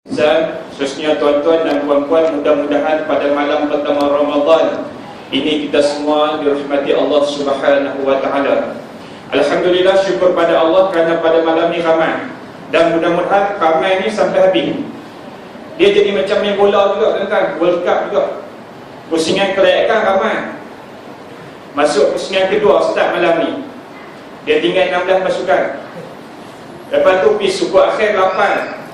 Khususnya tuan-tuan dan puan-puan, mudah-mudahan pada malam pertama Ramadan ini kita semua dirahmati Allah Subhanahu wa taala. Alhamdulillah, syukur pada Allah kerana pada malam ni ramai, dan mudah-mudahan ramai ni sampai habis. Dia jadi macam main bola juga tuan-tuan, World Cup juga. Pusingan kelak kan ramai. Masuk pusingan kedua start malam ni. Dia tinggal 16 pasukan. Lepas tu pergi suku akhir 8.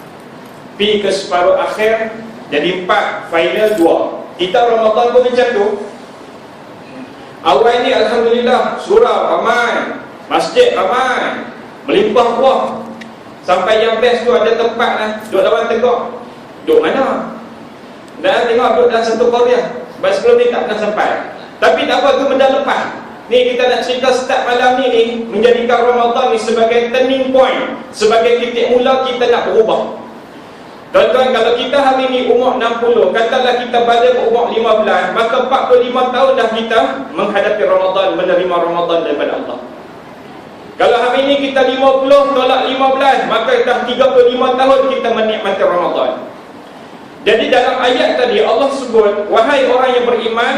Pergi ke separuh akhir jadi 4, final 2. Kita Ramadan pun macam tu. Awal ni alhamdulillah surau ramai, masjid ramai, melimpah buah. Sampai yang best tu ada tempat lah, duduk lawan tegak. Duduk mana? Dan tengok duduk dalam satu Korea. Sebab sebelum ni tak pernah sampai. Tapi tak apa, tu benda lepas. Ni kita nak cerita start malam ni menjadikan Ramadan ni sebagai turning point, sebagai titik mula kita nak berubah. Tuan-tuan, kalau kita hari ni umur 60, katalah kita balik umur 15, maka 45 tahun dah kita menghadapi Ramadan, menerima Ramadan daripada Allah. Kalau hari ni kita 50 tolak 15, maka dah 35 tahun kita menikmati Ramadan. Jadi dalam ayat tadi Allah sebut, wahai orang yang beriman,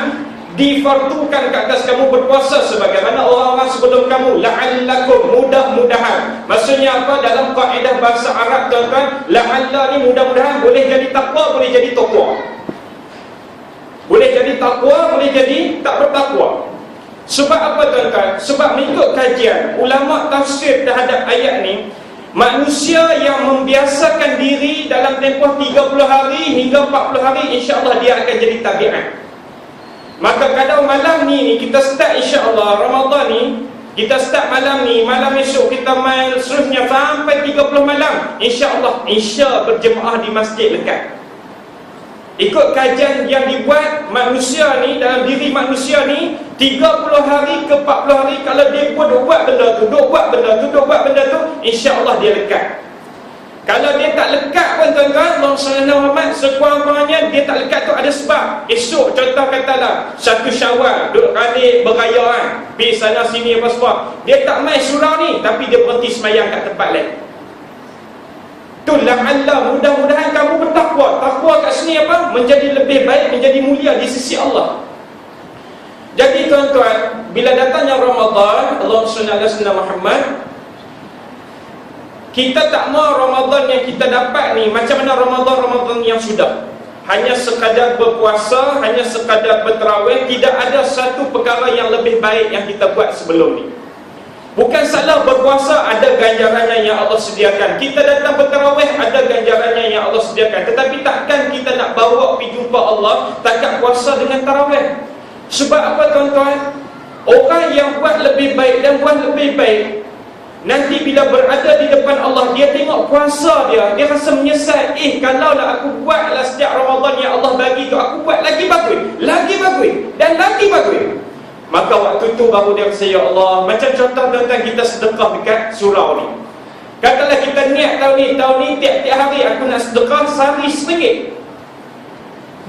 difardukan ke atas kamu berpuasa sebagaimana orang-orang sebelum kamu, la'allakum, mudah-mudahan. Maksudnya apa? Dalam kaedah bahasa Arab tuan-tuan, la'alla ni mudah-mudahan boleh jadi takwa, boleh jadi taqwa. Boleh jadi takwa, boleh jadi tak bertakwa. Sebab apa tuan-tuan? Sebab mengikut kajian ulama tafsir terhadap ayat ni, manusia yang membiasakan diri dalam tempoh 30 hari hingga 40 hari, insya-Allah dia akan jadi tabiat. Maka kalau malam ni kita start insya-Allah Ramadan ni, kita start malam ni, malam esok kita main seterusnya sampai 30 malam, insya-Allah insya berjemaah di masjid dekat. Ikut kajian yang dibuat manusia ni, dalam diri manusia ni 30 hari ke 40 hari, kalau dia pun duk buat benda tu, duk buat benda tu, duk buat benda tu, insya-Allah dia lekat. Kalau dia tak lekat pun tuan-tuan, Allahumma salli ala Muhammad, sekurang-kurangnya dia tak lekat tu ada sebab. Esok contoh katalah 1 Syawal duduk balik beraya kan, pergi sana sini apa semua, dia tak main surau ni, tapi dia berhenti semayang kat tempat lain. Tu la'alla, mudah-mudahan kamu bertakwa. Takwa kat sini apa? Menjadi lebih baik, menjadi mulia di sisi Allah. Jadi tuan-tuan, bila datangnya Ramadan, Allahumma salli ala Muhammad, kita tak mahu Ramadan yang kita dapat ni macam mana Ramadan yang sudah, hanya sekadar berpuasa, hanya sekadar berterawih, tidak ada satu perkara yang lebih baik yang kita buat sebelum ni. Bukan salah berpuasa, ada ganjarannya yang Allah sediakan. Kita datang berterawih, ada ganjarannya yang Allah sediakan. Tetapi takkan kita nak bawa pergi jumpa Allah takat puasa dengan tarawih. Sebab apa tuan-tuan? Orang yang buat lebih baik dan buat lebih baik, nanti bila berada di depan Allah, dia tengok puasa dia rasa menyesal. Kalaulah aku buatlah setiap Ramadan yang Allah bagi tu, aku buat lagi bagus, dan lagi bagus. Maka waktu tu baru dia rasa, ya Allah. Macam contoh tuan-tuan, kita sedekah dekat surau ni. Katalah kita niat tahun ni tiap-tiap hari aku nak sedekah sehari RM1.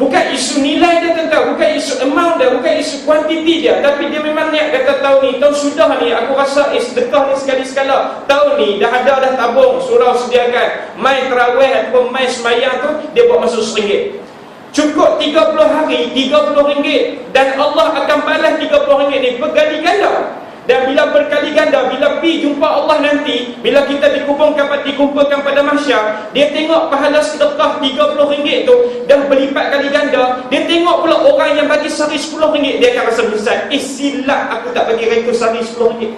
Bukan isu nilai dia tuan-tuan, bukan isu amount dia, bukan isu kuantiti dia, tapi dia memang niat kata tahun ni, tahun sudah ni aku rasa sedekah ni sekali-sekala. Tahun ni dah tabung, surau sediakan, main tarawih ataupun main semayang tu, dia buat masuk RM1. Cukup 30 hari, RM30, dan Allah akan balas RM30 ni berkali ganda. Dan bila berkali ganda, bila pergi jumpa Allah nanti, bila kita dikumpulkan pada mahsyar, dia tengok pahala sedekah RM30 tu dah berlipat kali ganda. Dia tengok pula orang yang bagi sehari RM10, dia akan rasa menyesal. Silap aku tak bagi rekod sehari RM10.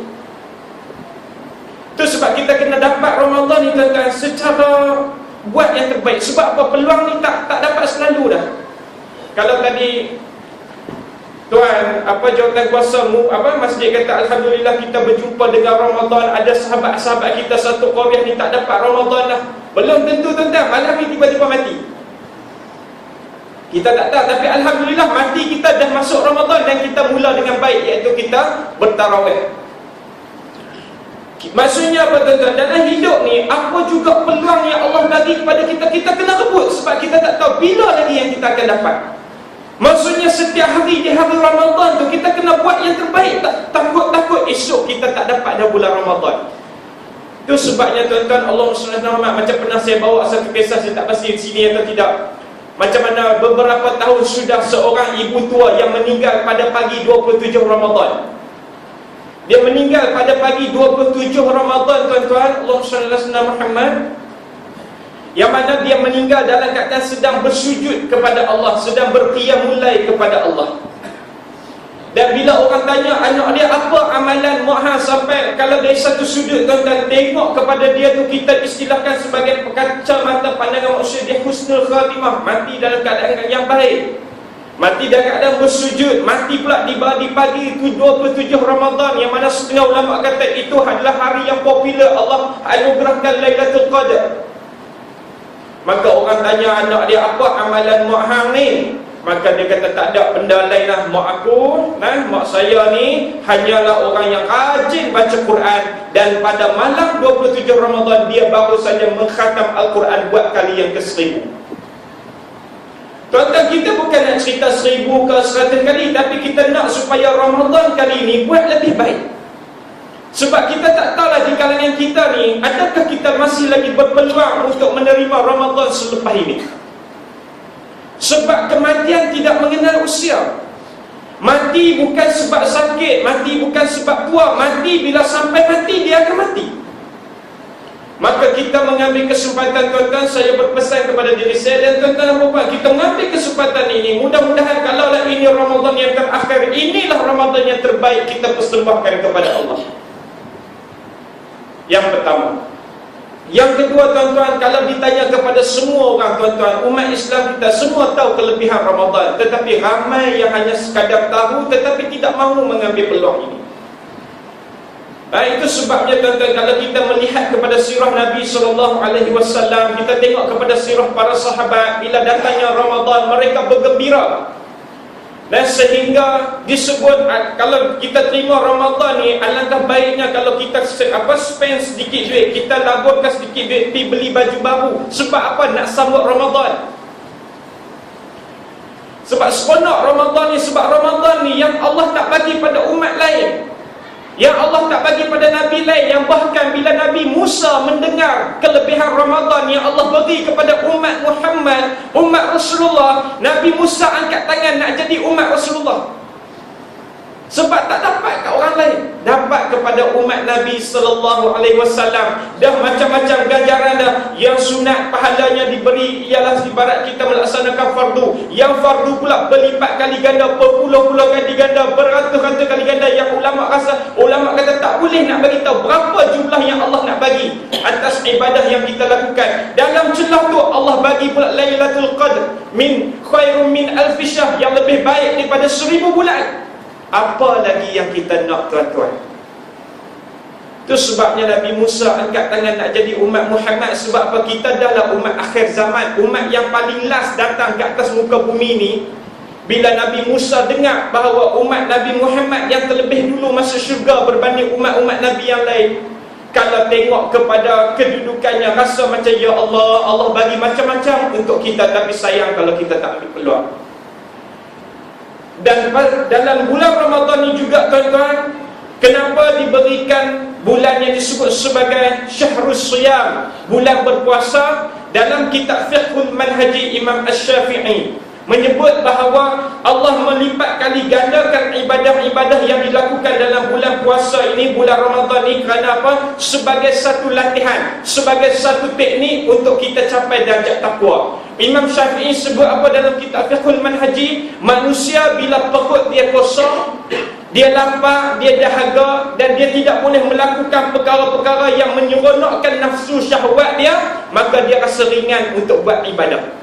Tu sebab kita kena dapat Ramadan ni tuan-tuan secara buat yang terbaik. Sebab apa? Peluang ni tak dapat selalu dah. Kalau tadi tuan, jawatan kuasa masjid kata alhamdulillah kita berjumpa dengan Ramadan, ada sahabat-sahabat kita satu Korea ni tak dapat Ramadan dah. Belum tentu tuan-tuan, malam ni tiba-tiba mati. Kita tak tahu, tapi alhamdulillah mati kita dah masuk Ramadan dan kita mula dengan baik, iaitu kita bertarawih. Maksudnya apa tuan-tuan? Dalam hidup ni, apa juga peluang yang Allah bagi kepada kita, kita kena rebut. Sebab kita tak tahu bila lagi yang kita akan dapat. Maksudnya setiap hari di hari Ramadan tu, kita kena buat yang terbaik. Takut-takut esok kita tak dapat dah bulan Ramadan. Itu sebabnya tuan-tuan, Allah SWT, macam pernah saya bawa satu kisah, saya tak pasti di sini atau tidak, macam mana beberapa tahun sudah seorang ibu tua yang meninggal pada pagi 27 Ramadan. Dia meninggal pada pagi 27 Ramadan, tuan-tuan, Allah SWT Muhammad, yang mana dia meninggal dalam keadaan sedang bersujud kepada Allah, sedang berqiyamul lail kepada Allah. Dan bila orang tanya anak dia apa amalan Mu'ah, sampai kalau dari satu sudut tuan-tuan tengok kepada dia tu, kita istilahkan sebagai kacamata pandangan manusia, dia husnul khatimah, mati dalam keadaan yang baik, mati dalam keadaan bersujud, mati pula di pagi 27 Ramadan, yang mana setengah ulama kata itu adalah hari yang popular Allah anugerahkan Lailatul Qadar. Maka orang tanya anak dia apa amalan Mu'ah ni, maka dia kata tak ada benda lain lah, mak aku, mak saya ni hanyalah orang yang rajin baca Quran, dan pada malam 27 Ramadan dia baru saja mengkhatam Al-Quran buat kali yang ke-1000. Tuan-tuan, kita bukan nak cerita 1000 ke 100 kali, tapi kita nak supaya Ramadan kali ini buat lebih baik. Sebab kita tak tahulah di kalangan kita ni, adakah kita masih lagi berpeluang untuk menerima Ramadan selepas ini. Sebab kematian tidak mengenal usia. Mati bukan sebab sakit, mati bukan sebab tua, mati bila sampai mati dia akan mati. Maka kita mengambil kesempatan, tuan-tuan, saya berpesan kepada diri saya dan tuan-tuan dan puan, kita mengambil kesempatan ini. Mudah-mudahan kalaulah ini Ramadan yang terakhir, inilah Ramadan yang terbaik kita persembahkan kepada Allah. Yang pertama. Yang kedua, tuan-tuan, kalau ditanya kepada semua orang, tuan-tuan, umat Islam kita semua tahu kelebihan Ramadan, tetapi ramai yang hanya sekadar tahu tetapi tidak mahu mengambil peluang ini. Itu sebabnya, tuan-tuan, kalau kita melihat kepada sirah Nabi SAW, kita tengok kepada sirah para sahabat, bila datangnya Ramadan mereka bergembira. Dan sehingga disebut, kalau kita terima Ramadan ni, alangkah baiknya kalau kita spend sedikit duit, kita laburkan sedikit duit pergi beli baju baru. Sebab apa? Nak sambut Ramadan. Sebab seronok Ramadan ni, sebab Ramadan ni yang Allah tak bagi pada umat lain, yang Allah tak bagi pada Nabi lain, yang bahkan bila Nabi Musa mendengar kelebihan Ramadan yang Allah bagi kepada umat Muhammad, umat Rasulullah, Nabi Musa angkat tangan nak jadi umat Rasulullah. Sebab tak dapat kat orang lain, dapat kepada umat Nabi SAW. Dah macam-macam ganjaran dah. Yang sunat pahalanya diberi ialah ibarat kita melaksanakan fardu. Yang fardu pula berlipat kali ganda, berpuluh-puluh kali ganda, beratus-ratus kali ganda. Yang ulama kata tak boleh nak bagi tahu berapa jumlah yang Allah nak bagi atas ibadah yang kita lakukan. Dalam celah tu Allah bagi pula Lailatul Qadar min khairum min alfi syahr, yang lebih baik daripada 1000 bulan. Apa lagi yang kita nak, tuan-tuan? Itu sebabnya Nabi Musa angkat tangan nak jadi umat Muhammad. Sebab apa? Kita dah umat akhir zaman, umat yang paling last datang ke atas muka bumi ni. Bila Nabi Musa dengar bahawa umat Nabi Muhammad yang terlebih dulu masuk syurga berbanding umat-umat Nabi yang lain, kalau tengok kepada kedudukannya, rasa macam ya Allah, Allah bagi macam-macam untuk kita, tapi sayang kalau kita tak ambil peluang. Dan dalam bulan Ramadan ni juga, tuan-tuan, kenapa diberikan bulan yang disebut sebagai Syahrus Siyam, bulan berpuasa? Dalam kitab Fiqhul Manhaji, Imam Asy-Syafi'i menyebut bahawa Allah melipat kali gandakan ibadah-ibadah yang dilakukan dalam bulan puasa ini, bulan Ramadan ini. Kerana apa? Sebagai satu latihan, sebagai satu teknik untuk kita capai darjat takwa. Imam Syafi'i sebut apa dalam kitab Fiqhul Manhaji? Manusia bila perut dia kosong, dia lapar, dia dahaga, dan dia tidak boleh melakukan perkara-perkara yang menyeronokkan nafsu syahwat dia, maka dia rasa ringan untuk buat ibadah.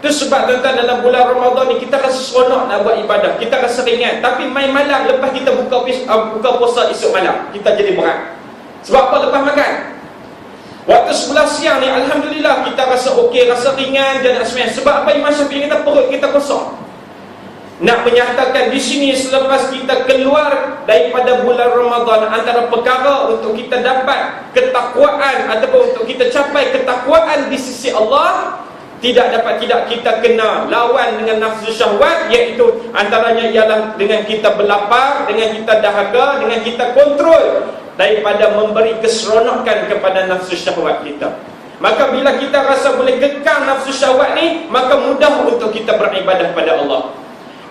Itu sebab, tuan-tuan, dalam bulan Ramadan ni kita rasa seronok nak buat ibadah, kita rasa ringan. Tapi main malam lepas kita buka puasa esok malam, kita jadi berat. Sebab apa? Lepas makan, waktu 11 siang ni, alhamdulillah kita rasa okey, rasa ringan dan nak sembahyang. Sebab apa? Imam Syafi'i kata perut kita kosong. Nak menyatakan di sini, selepas kita keluar daripada bulan Ramadan, antara perkara untuk kita dapat ketakwaan ataupun untuk kita capai ketakwaan di sisi Allah, tidak kita kena lawan dengan nafsu syahwat, iaitu antaranya ialah dengan kita berlapar, dengan kita dahaga, dengan kita kontrol daripada memberi keseronokan kepada nafsu syahwat kita. Maka bila kita rasa boleh kekang nafsu syahwat ni, maka mudah untuk kita beribadah pada Allah.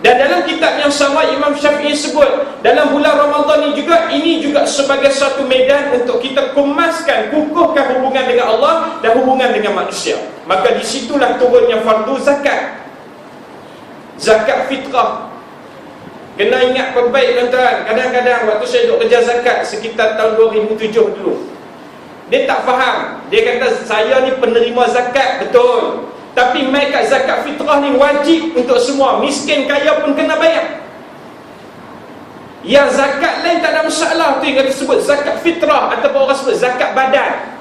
Dan dalam kitab yang sama, Imam Syafi'i sebut, dalam bulan Ramadan ni juga, ini juga sebagai satu medan untuk kita kumaskan, kukuhkan hubungan dengan Allah dan hubungan dengan manusia. Maka disitulah turunnya fardu zakat, zakat fitrah. Kena ingat baik tuan-tuan, kadang-kadang waktu saya duduk kerja zakat sekitar tahun 2007 dulu, dia tak faham. Dia kata, saya ni penerima zakat, betul, tapi mai kat zakat fitrah ni wajib untuk semua, miskin kaya pun kena bayar. Yang zakat lain tak ada masalah, tu yang disebut zakat fitrah, ataupun orang sebut zakat badan.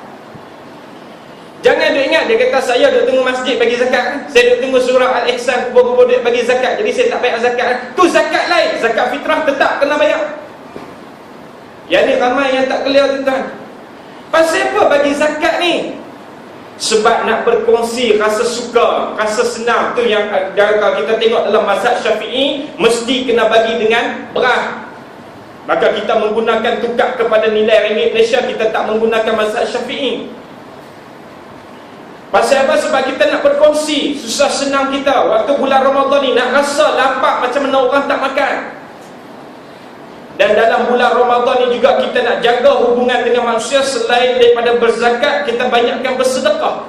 Jangan duk ingat, dia kata saya duk tengok masjid bagi zakat, saya duk tengok surah Al-Ihsan kubur-kubur duit bagi zakat, jadi saya tak bayar zakat. Tu zakat lain, zakat fitrah tetap kena bayar. Yang ni ramai yang tak clear tuan-tuan. Pasal apa bagi zakat ni? Sebab nak berkongsi rasa suka, rasa senang. Tu yang kalau kita tengok dalam mazhab Syafi'i, mesti kena bagi dengan beras. Maka kita menggunakan tukar kepada nilai ringgit Malaysia, kita tak menggunakan mazhab Syafi'i. Pasal apa? Sebab kita nak berkongsi susah senang kita. Waktu bulan Ramadan ni nak rasa lapar macam mana orang tak makan. Dan dalam bulan Ramadan ni juga kita nak jaga hubungan dengan manusia. Selain daripada berzakat, kita banyakkan bersedekah.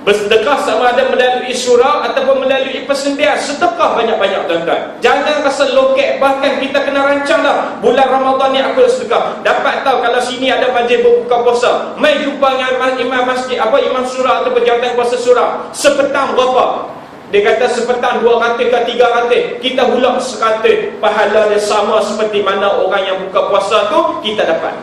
Bersedekah sama ada melalui surau ataupun melalui persendian. Sedekah banyak-banyak tuan-tuan. Jangan rasa loket. Bahkan kita kena rancang dah, bulan Ramadan ni aku nak sedekah. Dapat tahu kalau sini ada majlis berbuka puasa, mai jumpa dengan imam masjid, imam surau ataupun jawatan kuasa surau, sepetang berapa? Dia kata sepetang 200 ke 300, kita hulak 100, pahala dia sama seperti mana orang yang buka puasa tu kita dapat.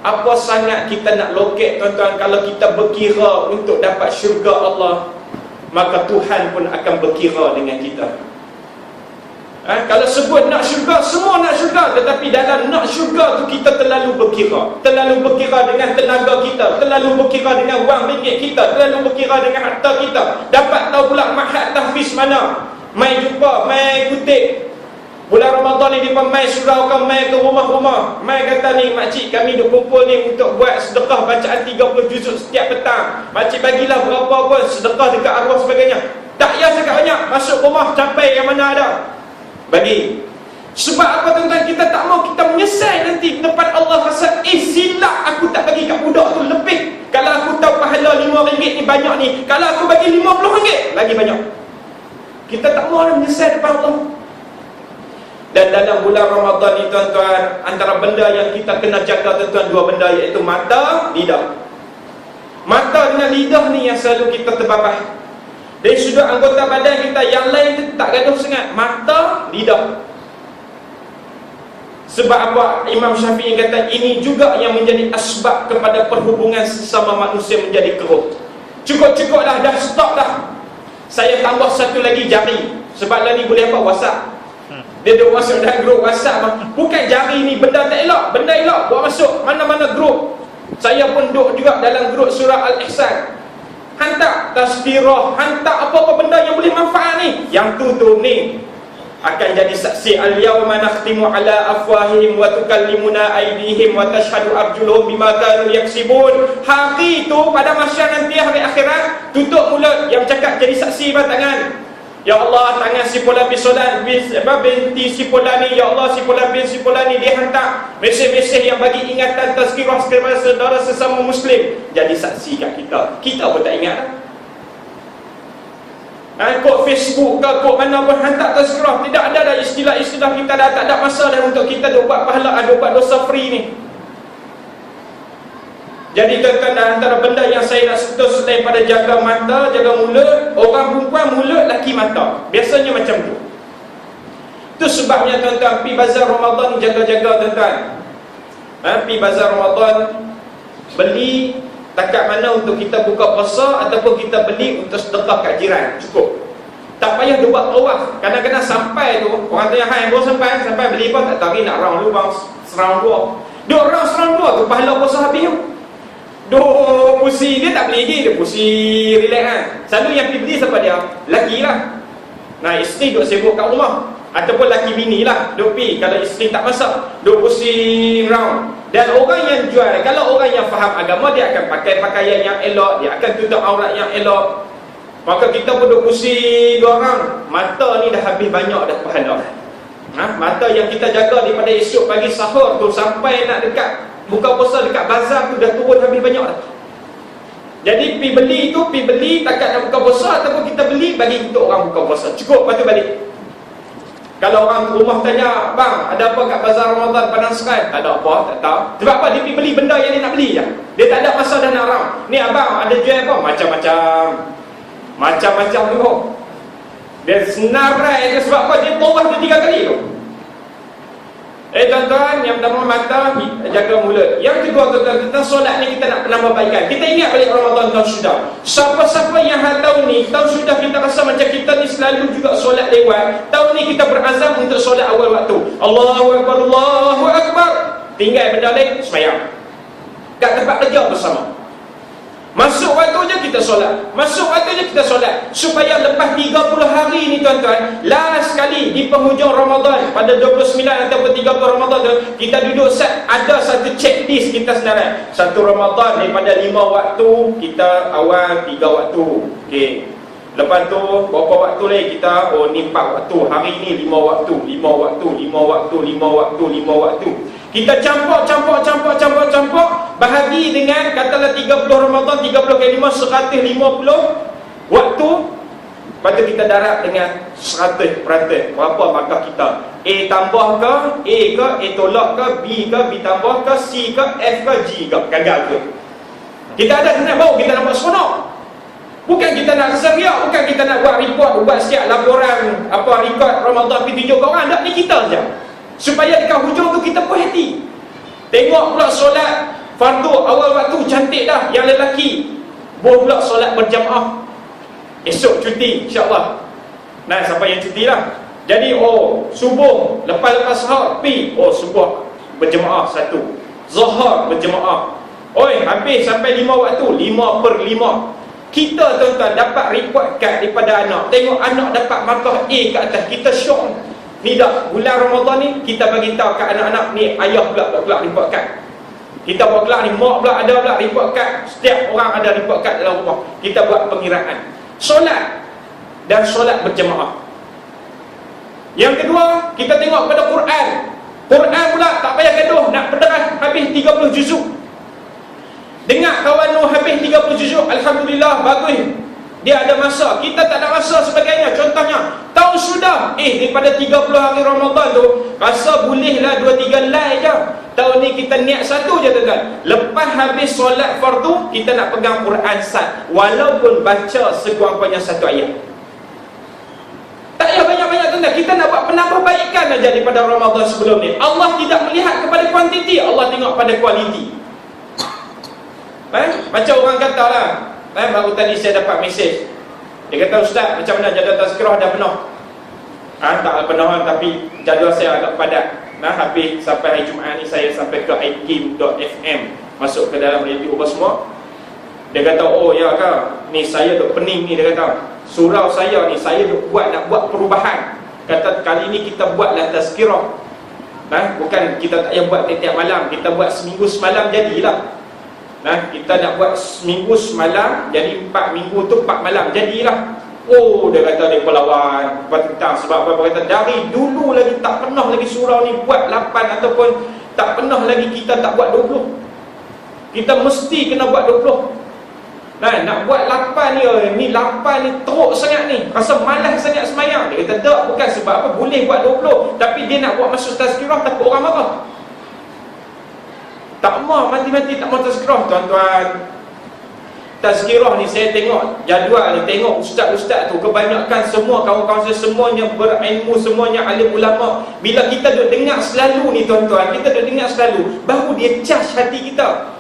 Apa sangat kita nak loket tuan-tuan? Kalau kita berkira untuk dapat syurga Allah, maka Tuhan pun akan berkira dengan kita. Kalau sebut nak syurga, semua nak syurga, tetapi dalam nak syurga tu kita terlalu berkira. Terlalu berkira dengan tenaga kita, terlalu berkira dengan wang ringgit kita, terlalu berkira dengan harta kita. Dapat tahu pula mahad tahfiz mana, mai jumpa, mai kutip. Bulan Ramadan ni dia mai surau kan, mai ke rumah-rumah, mai kata ni makcik kami duk kumpul ni untuk buat sedekah bacaan 30 juzuk setiap petang. Makcik bagilah berapa pun sedekah dekat arwah sebagainya. Tak payah cakap banyak, masuk rumah capai yang mana ada, bagi. Sebab apa tuan-tuan? Kita tak mau kita menyesal nanti depan Allah, rasa silap aku tak bagi kat budak tu lebih. Kalau aku tahu pahala RM5 ni banyak ni, kalau aku bagi RM50 lagi banyak. Kita tak mau menyesal depan Allah. Dan dalam bulan Ramadan ni tuan-tuan, antara benda yang kita kena jaga tuan-tuan, dua benda, iaitu mata, lidah. Mata dengan lidah ni yang selalu kita terbabas. Dari sudut anggota badan kita, yang lain tak gaduh sangat. Mata, lidah. Sebab apa? Imam Syafi'i kata ini juga yang menjadi asbab kepada perhubungan sesama manusia menjadi keruh. Cukup-cukup dah stop dah. Saya tambah satu lagi jari. Sebab lah ni boleh apa? WhatsApp. Dia dah masuk dalam grup WhatsApp. Bukan jari ni benda tak elok, benda elok buat masuk mana-mana grup. Saya pun duduk juga dalam grup surah Al-Ihsan. Hantar tazkirah, hantar apa-apa benda yang boleh manfaat ni. Yang tu ni akan jadi saksi. Al-yawma nakhtimu ala afwahihim wa tukallimuna aydihim wa tashhadu arjuluhum bima kanu yaksibun. Hari tu pada mahsyar nanti, hari akhirat, tutup mulut, yang cakap jadi saksi tangan. Ya Allah, tangan si Fulan bin Solan, binti si Fulan ni, ya Allah, si Fulan bin si Fulan ni, dia hantar mesej-mesej yang bagi ingatan tazkirah kepada saudara sesama Muslim. Jadi saksi kat kita. Kita pun tak ingat. Kod Facebook ke, kod mana pun hantar tazkirah. Tidak ada dah istilah-istilah kita dah tak ada masa dah untuk kita duk buat pahala, ada buat dosa free ni. Jadi tuan-tuan, antara benda yang saya nak sentuh selain pada jaga mata, jaga mulut, orang perempuan mulut, laki mata. Biasanya macam tu. Itu sebabnya tuan-tuan, pi bazar Ramadan jaga-jaga tuan-tuan. Pi bazar Ramadan, beli takat mana untuk kita buka puasa, ataupun kita beli untuk sedekah kat jiran. Cukup. Tak payah dia buat tawaf. Kadang-kadang sampai tu, orang tanya, hai, baru sampai beli pun tak tahu nak round lubang seround dua. Dia round seround dua tu, pahala puasa habis tu. Duk pusi, dia tak beli lagi, dia pusi relax kan. Selalu yang pergi beli siapa dia? Lelaki lah. Nah, isteri duk sibuk kat rumah. ataupun laki bini lah, duk pi. Kalau isteri tak masak, duk pusing round. Dan orang yang jual, kalau orang yang faham agama, dia akan pakai pakaian yang elok, dia akan tutup aurat yang elok. Maka kita pun duk pusing 2 round. Mata ni dah habis banyak dah pahala. Mata yang kita jaga daripada esok pagi sahur tu sampai nak dekat buka puasa dekat bazar tu dah turun habis banyak dah. Jadi pi beli takat nak buka puasa, ataupun kita beli bagi untuk orang buka puasa. Cukup, lepas tu balik. Kalau orang rumah tanya, bang, ada apa kat bazar Ramadan Padang Serai? Tak ada apa, tak tahu. Sebab apa? Dia pergi beli benda yang dia nak beli je. Dia tak ada masa dah nak round. Ni abang, ada jual apa? Macam-macam tu. Dia senarai je. Sebab apa? Dia berubah tu 3 kali tu. Tuan-tuan, yang pertama mata, jaga mulut. Yang kedua, tuan-tuan, tentang solat ni kita nak penambahbaikan. Kita ingat balik Ramadan tahun sudah. Siapa-siapa yang tahun ni, tahun sudah kita rasa macam kita ni selalu juga solat lewat. Tahun ni kita berazam untuk solat awal waktu. Allahu Akbar, Allahu Akbar. Tinggal benda lain, semayang. Kat tempat kerja bersama. Masuk waktu je kita solat. Masuk waktu je kita solat. Supaya lepas 30 hari ni tuan-tuan, last sekali di penghujung Ramadan, pada 29 ataupun 30 Ramadan tu, kita duduk set, ada satu checklist kita senarai. Satu Ramadan daripada 5 waktu, kita awal 3 waktu. Okey. Lepas tu berapa waktu lagi kita, oh ni 4 waktu. Hari ni 5 waktu, 5 waktu, 5 waktu, 5 waktu, 5 waktu. Kita campur, bahagi dengan katalah 30 Ramadan, 30 kali 5, 150 waktu. Lepas tu kita darab dengan 100%. Berapa markah kita? A tambah ke? A ke? A tolak ke? B ke? B tambah ke? C ke? F ke? G ke? Gagal ke? Kita ada senang bau, kita nak buat seronok. Bukan kita nak rasa riak, bukan kita nak buat report, buat siap laporan rekod Ramadan pergi tunjuk ke orang. Tak, ni kita saja. Supaya dekat hujung tu kita puas hati. Tengok pula solat fardu awal waktu cantik dah. Yang lelaki boleh pula solat berjamaah. Esok cuti insya-Allah. Nah, siapa yang cuti lah. Jadi subuh lepas sahur pi, subuh berjamaah 1. Zuhur berjamaah. Habis sampai 5 waktu, 5/5. Kita tuan-tuan dapat report kad daripada anak. Tengok anak dapat markah A kat atas, kita syok. Ni dah bulan Ramadan ni, kita bagi tahu kat anak-anak ni, ayah pula report kad. Kita buat kelak ni, mak pula ada pula report kad. Setiap orang ada report kad dalam rumah. Kita buat pengiraan. Solat dan solat berjemaah. Yang kedua, kita tengok pada Quran. Quran pula tak payah gaduh, nak berderah habis 30 juzuk. Dengar kawan habis 30 juzuk, alhamdulillah, bagus. Dia ada masa, kita tak ada masa sebagainya. Contohnya, tahun sudah daripada 30 hari Ramadan tu, rasa bolehlah 2-3 lai je. Tahun ni kita niat satu je tuan-tuan. Lepas habis solat fardu, kita nak pegang Quran sat, walaupun baca sekurang-kurangnya 1 ayat. Tak payah banyak-banyak tuan-tuan. Kita nak buat penambahbaikan aja daripada Ramadan sebelum ni. Allah tidak melihat kepada kuantiti, Allah tengok pada kualiti. Macam orang kata lah, baru tadi saya dapat mesej. Dia kata, Ustaz, macam mana jadual tazkirah dah penuh? Tak penuh, tapi jadual saya agak padat. Habis sampai hari Jumaat ni saya sampai ke ikim.fm, masuk ke dalam radio apa semua. Dia kata, ya ke, ni saya duk pening ni. Dia kata, surau saya ni, saya duk nak buat perubahan. Kata, kali ni kita buatlah tazkirah. Bukan kita tak payah buat tiap malam, kita buat seminggu semalam jadilah. Kita nak buat seminggu semalam, jadi 4 minggu tu 4 malam, jadilah. Dia kata dia perlawan tentang sebab apa. Kata dari dulu lagi tak pernah lagi surau ni buat 8, ataupun tak pernah lagi kita tak buat 20. Kita mesti kena buat 20. Nak buat 8 ni 8 ni teruk sangat ni, rasa malas sangat semayang. Dia kata tak, bukan sebab apa, boleh buat 20, tapi dia nak buat masuk tazkirah takut orang marah. Tak mau mati-mati tak mau tazkirah tuan-tuan. Tazkirah ni saya tengok jadual ni, tengok ustaz-ustaz tu, kebanyakan semua kawan-kawan saya semuanya berilmu, semuanya alim ulama. Bila kita duk dengar selalu ni tuan-tuan, kita duk dengar selalu, baru dia charge hati kita.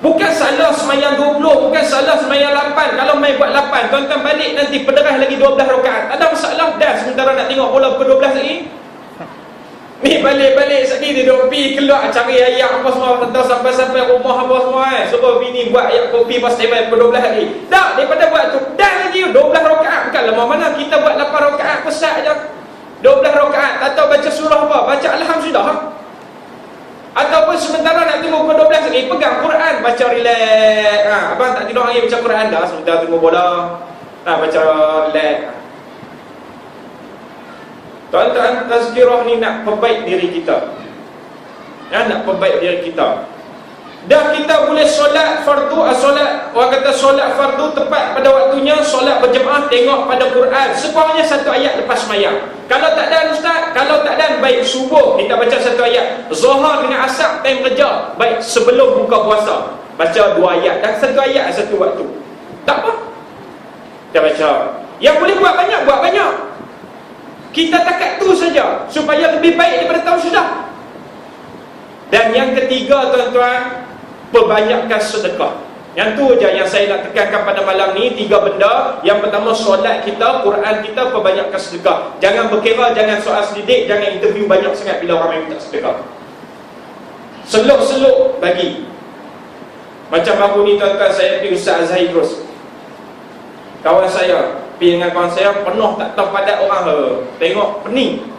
Bukan salah semayang 20, bukan salah semayang 8. Kalau main buat 8, tuan-tuan balik nanti pederah lagi 12 rakaat. Ada masalah dah, sementara nak tengok bola pukul 12 lagi. Ni balik-balik sekali dia duk pergi keluar cari ayam apa semua, tentang sampai-sampai rumah apa semua suruh bini buat ayam kopi pas tembak pukul 12 lagi. Tak, daripada buat tu dah lagi 12 rakaat. Bukan lama mana kita buat 8 rakaat pesat je. 12 rakaat, tak tahu baca surah apa, baca Alhamdulillah. Ataupun sementara nak tunggu pukul 12 lagi, pegang Quran, baca relax. Abang tak tidur lagi baca Quran dah, sementara tunggu bola. Baca relax. Tuan-tuan, tazkirah ni nak perbaik diri kita. Nak perbaik diri kita. Dah kita boleh solat fardu, orang kata solat fardu tepat pada waktunya, solat berjemaah, tengok pada Quran sekurangnya 1 ayat lepas sembahyang. Kalau tak ada ustaz, kalau tak ada baik subuh kita baca 1 ayat, zuhur dengan asar time kerja, baik sebelum buka puasa baca 2 ayat dan 1 ayat 1 waktu. Tak apa, kita baca. Yang boleh buat banyak, buat banyak. Kita takat tu saja supaya lebih baik daripada tahun sudah. Dan yang ketiga tuan-tuan, perbanyakkan sedekah. Yang tu je yang saya nak tekankan pada malam ni, 3 benda. Yang pertama, solat kita, Quran kita, perbanyakkan sedekah. Jangan berkira, jangan soal selidik, jangan interview banyak sangat bila orang minta sedekah. Seluk-seluk bagi. Macam baru ni tuan-tuan, saya pergi Ustaz Azhari terus. Kawan saya pergi dengan kawan saya, penuh tak tahu padat orang. Tengok pening,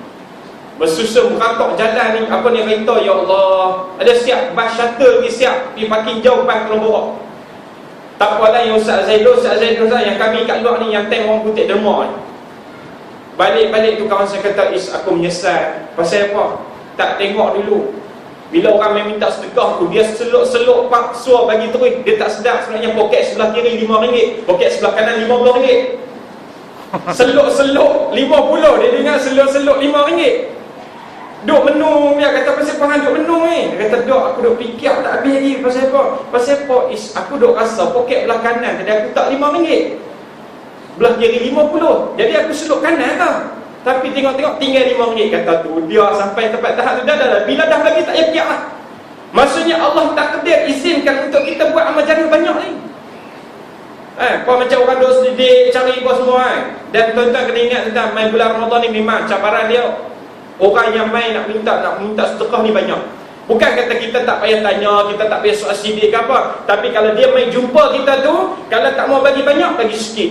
bersusun beratok jalan ni, apa ni kereta, ya Allah. Ada siap bas shuttle pergi siap, pergi parking jauh bas Kelong Borok. Tak apa lah yang Ustaz Zaidul yang kami kat luar ni, yang tank orang putih derma ni. Balik-balik tu kawan saya kata, aku menyesal. Pasal apa? Tak tengok dulu. Bila orang main minta sedekah tu, dia seluk-seluk paksa bagi terus. Dia tak sedar sebenarnya poket sebelah kiri RM5, poket sebelah kanan RM15. Seluk-seluk 50, dia dengar seluk-seluk RM5. Duk menung, dia kata pasal apa duk menung ni? Dia kata duk, aku duk fikir tak habis lagi. Pasal apa? Pasal apa? Aku duk rasa poket belah kanan tadi aku tak RM5, belah kiri RM50. Jadi aku seluk kanan tau, tapi tengok-tengok tinggal RM5. Kata tu dia sampai tempat tahap tu dah. Bila dah bagi tak payah fikir lah. Maksudnya Allah takdir izinkan untuk kita buat amal jariah banyak ni. Kau macam orang duk selidik cari bos semua kan. Dan tuan-tuan kena ingat tentang main bulan Ramadan ni, memang cabaran dia. Orang yang main nak minta sedekah ni banyak. Bukan kata kita tak payah tanya, kita tak payah soal sidik ke apa. Tapi kalau dia main jumpa kita tu, kalau tak mau bagi banyak, bagi sikit.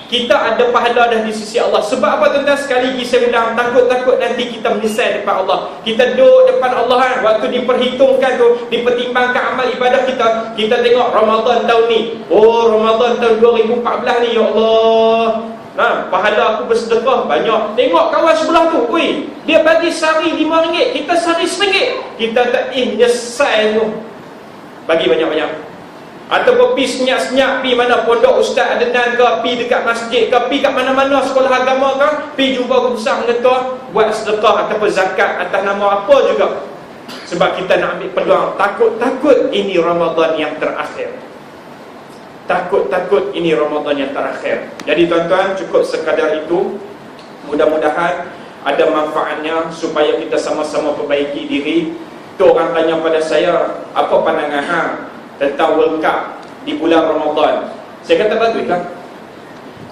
Kita ada pahala dah di sisi Allah. Sebab apa tuan-tuan, sekali lagi saya ulang, takut-takut nanti kita menyesal depan Allah. Kita duduk depan Allah kan, waktu diperhitungkan tu, dipertimbangkan amal ibadah kita. Kita tengok Ramadan tahun ni, Ramadan tahun 2014 ni, ya Allah, pahala aku bersedekah banyak. Tengok kawan sebelah tu, dia bagi sehari RM5, kita sehari RM1. Kita tak nyesal tu, bagi banyak-banyak. Ataupun pi senyap-senyap, pi mana pondok Ustaz Adnan ke, pi dekat masjid ke, pi kat mana-mana sekolah agama ke, pi jumpa guru besar mengetua, buat sedekah ataupun zakat atas nama apa juga. Sebab kita nak ambil peluang. Takut-takut ini Ramadan yang terakhir. Takut-takut ini Ramadan yang terakhir. Jadi tuan-tuan, cukup sekadar itu. Mudah-mudahan ada manfaatnya supaya kita sama-sama perbaiki diri. Tu orang tanya pada saya, apa pandangan tentang World Cup di bulan Ramadan. Saya kata bagus lah.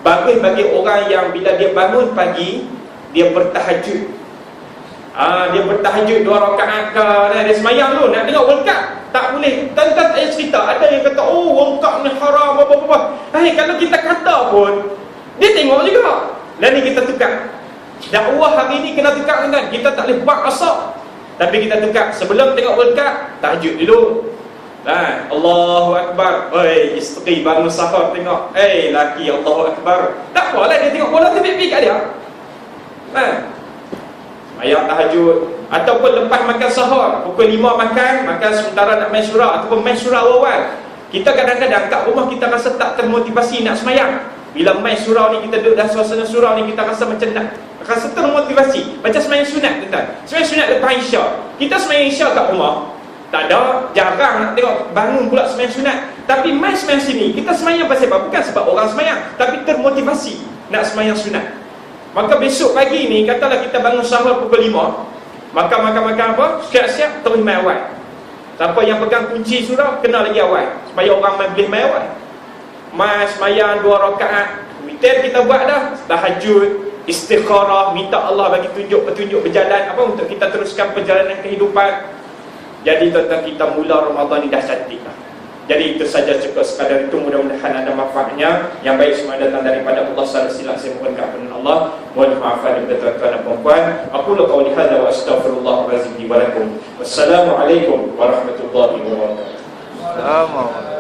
Bagus bagi orang yang bila dia bangun pagi, dia bertahajud. Dia bertahajud 2 rakaat ke, dia semayang dulu nak tengok World Cup. Tak boleh. Tuan-tuan tak cerita, ada yang kata World Cup ni haram apa-apa. Kalau kita kata pun, dia tengok juga. Dan ni kita tukar. Dakwah hari ni kena tukar kan. Kita tak boleh buat asap, tapi kita tukar. Sebelum tengok World Cup, tahajud dulu. Allahu Akbar. Isteri bangun sahur tengok, laki Allahu Akbar. Tak apalah, dia tengok bola tu pipi kat dia. Ayat tahajud. Ataupun lepas makan sahur, pukul 5 makan sementara nak main surau, ataupun main surau awal. Kita kadang-kadang kat rumah kita rasa tak termotivasi nak semayang. Bila main surau ni, kita duduk dalam suasana surau ni, kita rasa macam nak, rasa termotivasi. Macam semayang sunat tuan-tuan. Semayang sunat lepas Isyak. Kita semayang Isyak kat rumah, tak ada, jarang nak tengok bangun pula semayang sunat. Tapi main semayang sini, kita semayang pasal apa? Bukan sebab orang semayang, tapi termotivasi nak semayang sunat. Maka besok pagi ni, katalah kita bangun sahur pukul 5, makan apa, siap-siap terus main awal. Siapa yang pegang kunci surau, kena lagi awal, supaya orang boleh main awal. Mas semayang 2 rakaat, witir kita buat dah, tahajud, istikharah, minta Allah bagi petunjuk berjalan apa untuk kita teruskan perjalanan kehidupan. Jadi tuan-tuan, kita mula Ramadan ni dah cantik lah. Jadi itu saja, cukup sekadar itu. Mudah-mudahan ada manfaatnya. Yang baik semua datang daripada Allah. Salah silap saya mohon keampunan Allah. Mohon maaf daripada tuan-tuan dan puan-puan. Aku qauli hadza wa astaghfirullah wa lakum. Wassalamualaikum warahmatullahi wabarakatuh.